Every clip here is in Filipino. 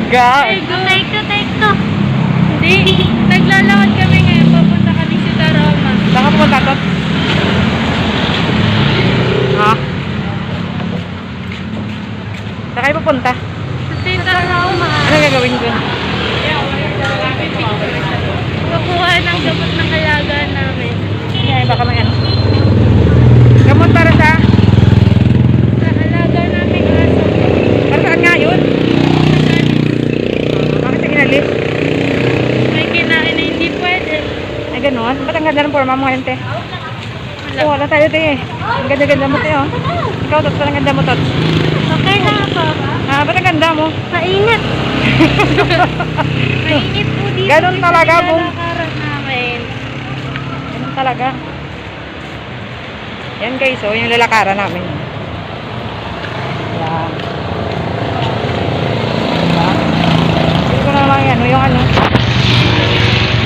Guys. Take to. Hindi. Naglalakad kami ngayon. Papunta kami sa Taroma. Saan ka pupunta, Tot? Ha? Saan kayo pupunta? Sa Taroma. Ano gagawin doon? Kukuha ng gamot ng alaga namin. Yan, baka may ano. Gamot para sa? Sa alaga namin aso. Para saan nga yun? Bakit sa inalis? May kinain na hindi pwede. Ay, gano'n? Ba't ang ganda ng forma mo ngayon, te? Oo, wala tayo, te. Ang ganda-ganda mo, te, oh. Ikaw, Tot, parang ganda mo, Tot. Okay na ako. Ah, ba't ang ganda mo? Mainit. Mainit po dito. Ganon talaga, Bong. Lalakaran namin. Ganun talaga. Yan, guys, oh, yung lalakaran namin. Yan. Hindi ko na naman yan, yung ano.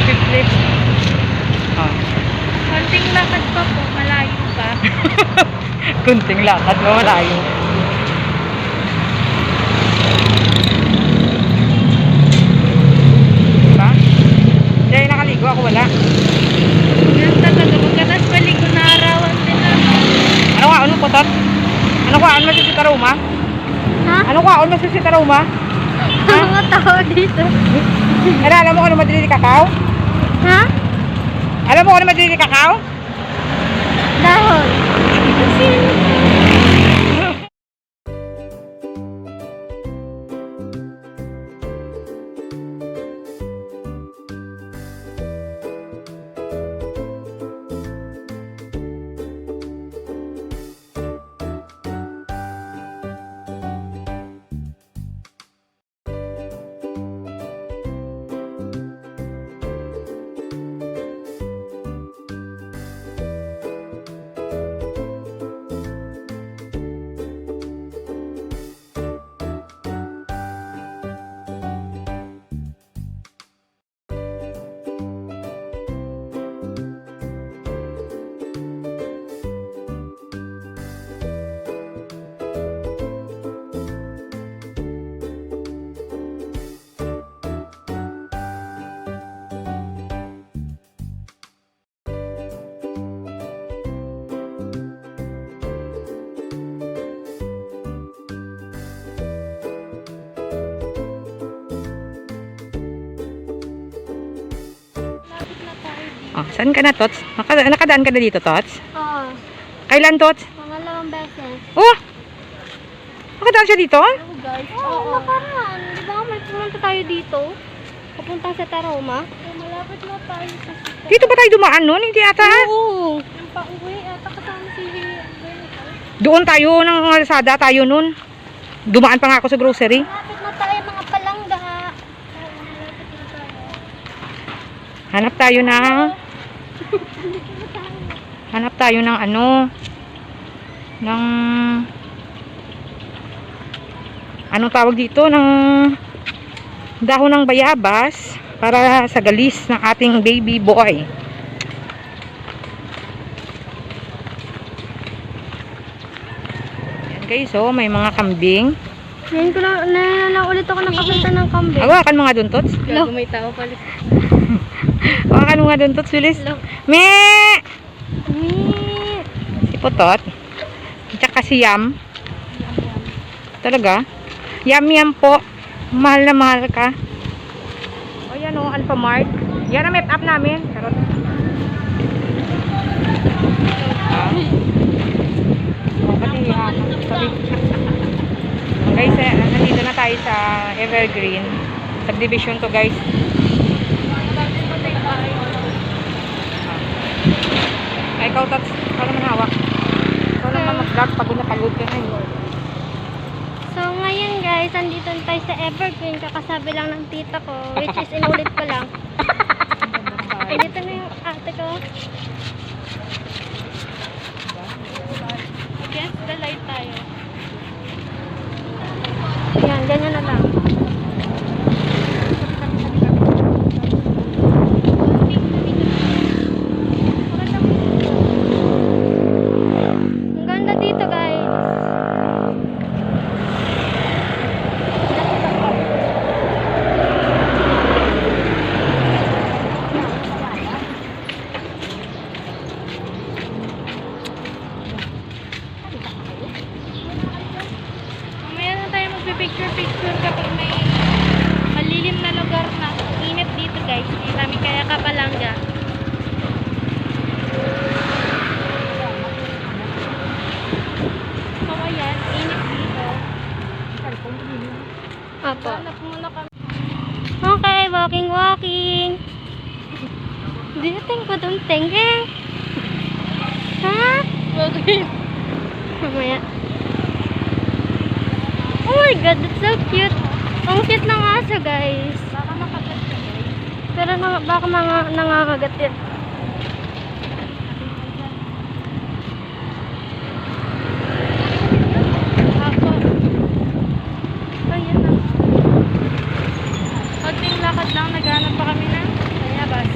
Flip-flip. Ah. Konting lakad pa po. Malayo pa. Kunting lakad mo, malayo. Diba? Dahil nakaligo ako, wala. Yan talaga. Pagkatas paligo na arawan din ako. Ano kaon mo, Putot? Ano kaon mo si Taruma? Ha? Ano kaon mo si Taruma? Ang mga tao dito. Alam mo kung ano madili kakao? Ha? Alam mo kung ano madili kakao? Dahon. Oh, saan ka na, Tots? Nakadaan ka na dito, Tots? Oo. Kailan, Tots? Pangalawang beses. Oh! Nakadaan siya dito? Oo, guys. Oo, nakaraan. Di ba may pumunta tayo dito? Papunta sa Taroma? Malapit na tayo sa sita. Dito ba tayo dumaan nun? Hindi ata. Oo. Yung pa-uwi ata kasama si Benito. Doon tayo ng Lazada tayo nun. Dumaan pa nga ako sa grocery. Malapit na tayo mga palangga. Malapit na tayo. Hanap tayo ng... Hanap tayo ng ano... ng... Anong tawag dito? Ng... dahon ng bayabas para sa galis ng ating baby boy. Yan guys, oh, may mga kambing. Ngayon ko na ulit ako nakakita ng kambing. Hawakan mo nga dun, Tots. Gago may tao pala. Hawakan mo nga dun, Tots, bilis. Hello. Me! Meat. Si Putot. Tsaka si Yam. Talaga? Yam po. Mahal na mahal ka. O yan o, Alphamart. Yan ang map up namin. Karot. O, pati sorry. Guys, nandito na tayo sa Evergreen. Subdivision to, guys. Ay, ikaw, Tots. Ikaw naman hawak. Ikaw naman mag-vlog. Pagod na pagod ka na yun. So ngayon guys, andito na tayo sa Evergreen. Kakasabi lang ng tita ko, which is inulit ko lang. Ay, dito na yung ate ko. Against the light tayo. Yan, ganyan na lang. Ang ganda dito guys. muna kami. Okay, walking. Do you think what I'm thinking? Ha? Bakit? Mamaya. Oh my god, that's so cute. Ang cute ng aso, guys. Baka makagat ka, guys. Pero baka nangangagat yan. Ako. Ayun na. Konting lakad lang, naghanap pa kami na. Kaya bas.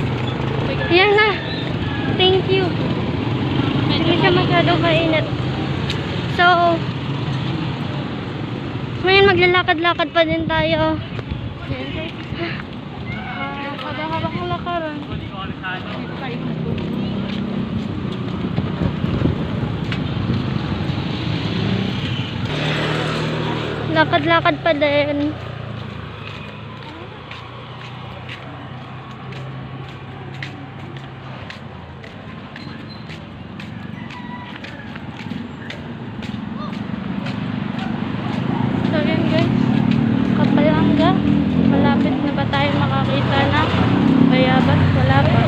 Ayan na. Thank you. Hindi siya masyadong mainit. So, ngayon maglalakad-lakad pa din tayo. Habang ng lakaran. Lakad-lakad pa din. So yun guys, Kapalanga, malapit na ba tayo makakita na Bayabas? Wala pa.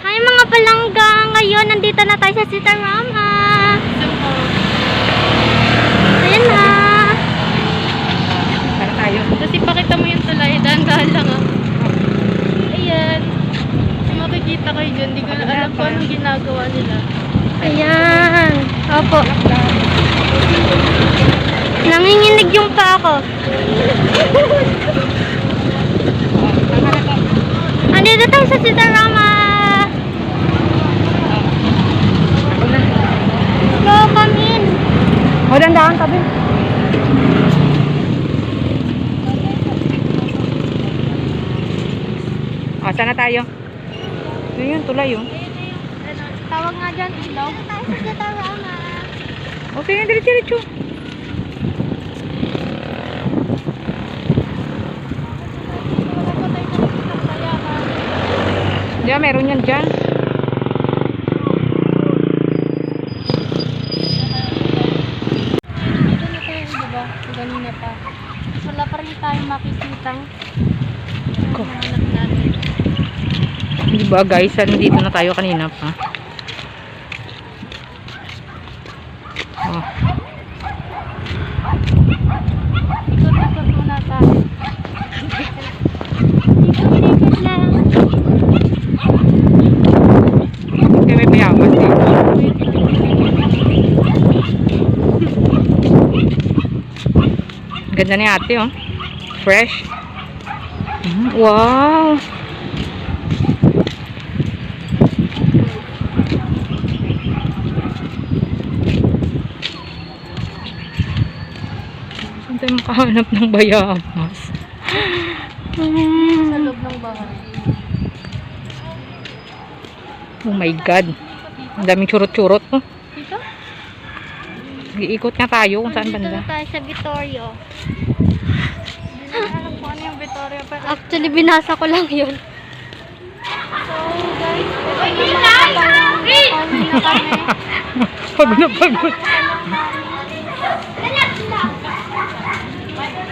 Hi mga palangga, ngayon nandito na tayo sa Sitarama. Ayan na. Para tayo. Tapos ipakita mo yung tulay, dahan-dahan lang ah. Ayan. Makikita kayo dyan, di ko na alam kung anong ginagawa nila. Ayan. Opo. Nanginginig yung pa ako. Andito tayo sa Sitarama. Go, come in. O, dandahan tabi. O, sana tayo. Yun, tulay yun. Tawag nga dyan, ilaw. Tayo sa Sitarama. Okay, diretso. Diyan, meron yan dyan. Dito na tayo, diba? Ganina pa. Wala pa rin tayong makikitang hanap natin. Diba guys, nandito na tayo kanina pa. Oh. Ikot-ikot muna tayo. Ikot-ikot lang. Okay, may bayabas dito. Ganda ni ate oh. Fresh. Wow. Saan tayo makahanap ng bayabas? Sa loob ng bahay. Oh my god. Ang daming churot-churot oh. Dito? Iikot nga tayo kung saan Dito banda. na tayo sa Vittorio. Hindi na alam kung ano yung Vittorio. Actually, binasa ko lang yun. So, guys, ito yung mga kapalangga. Na kami. Pagod na pagod.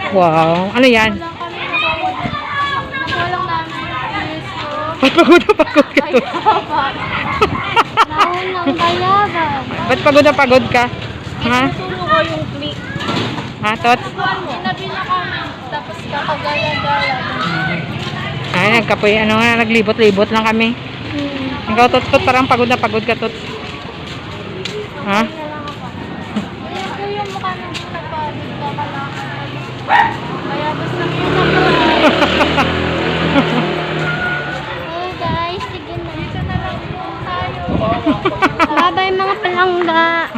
Wow. Ano yan? Walang kami nawalang namin is Ba't pagod na pagod ka to? Naon ng bayagan. Ba't pagod na pagod ka? Ha? Tulo ko yung click. Ha, Tot? Sinabi na kami. Tapos kakagala-gala. Ay, nagkapoy, ano nga, naglibot-libot lang kami. Ikaw, Tot, parang pagod na pagod ka, Tot. Ha? Ayan ko yung mukha ng kapatid ka pala. Bayabas na yun ako. Hey guys, sige na. Dito na lang po tayo. Bye-bye mga palangga.